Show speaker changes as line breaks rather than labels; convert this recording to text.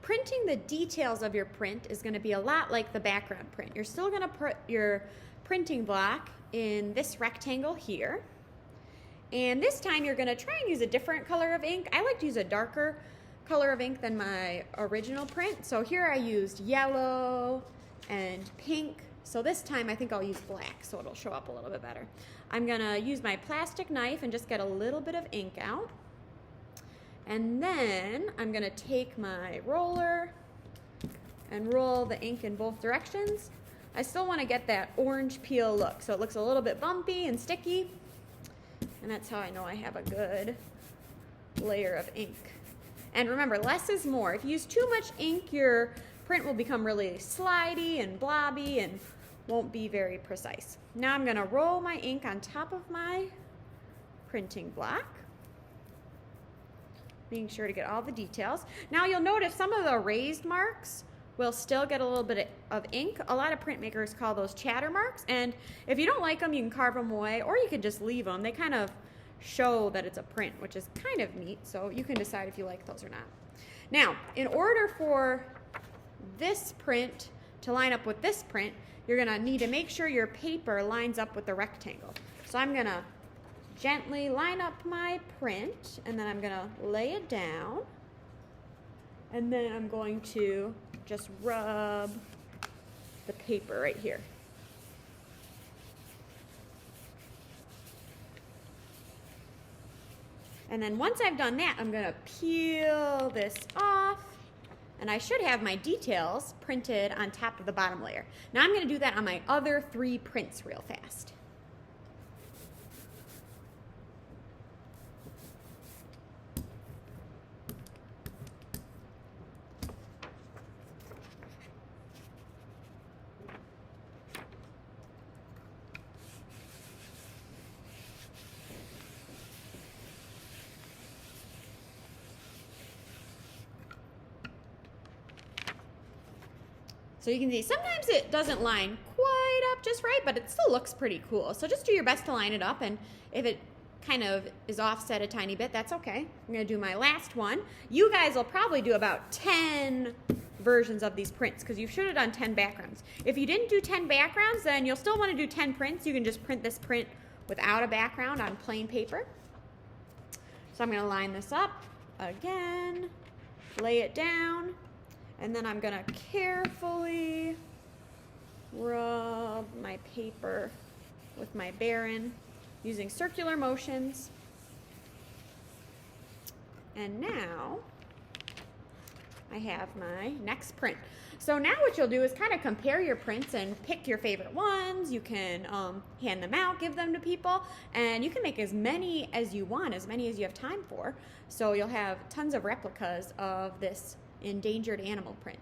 printing the details of your print is going to be a lot like the background print. You're still going to put your printing block in this rectangle here. And this time you're going to try and use a different color of ink. I like to use a darker color of ink than my original print. So here I used yellow and pink. So this time I think I'll use black so it'll show up a little bit better. I'm going to use my plastic knife and just get a little bit of ink out. And then I'm going to take my roller and roll the ink in both directions. I still want to get that orange peel look, so it looks a little bit bumpy and sticky. And that's how I know I have a good layer of ink. And remember, less is more. If you use too much ink, your print will become really slidey and blobby and won't be very precise. Now I'm going to roll my ink on top of my printing block, being sure to get all the details. Now you'll notice some of the raised marks will still get a little bit of ink. A lot of printmakers call those chatter marks, and if you don't like them, you can carve them away, or you can just leave them. They kind of show that it's a print, which is kind of neat, so you can decide if you like those or not. Now, in order for this print to line up with this print, you're gonna need to make sure your paper lines up with the rectangle. So I'm gonna gently line up my print, and then I'm gonna lay it down, and then I'm going to just rub the paper right here. And then once I've done that, I'm gonna peel this off, and I should have my details printed on top of the bottom layer. Now I'm gonna do that on my other 3 prints real fast. So you can see sometimes it doesn't line quite up just right, but it still looks pretty cool. So just do your best to line it up, and if it kind of is offset a tiny bit, that's okay. I'm gonna do my last one. You guys will probably do about 10 versions of these prints because you should have done 10 backgrounds. If you didn't do 10 backgrounds, then you'll still wanna do 10 prints. You can just print this print without a background on plain paper. So I'm gonna line this up again, lay it down, and then I'm gonna carefully rub my paper with my Baren using circular motions. And now I have my next print. So now what you'll do is kind of compare your prints and pick your favorite ones. You can hand them out, give them to people, and you can make as many as you want, as many as you have time for. So you'll have tons of replicas of this endangered animal print.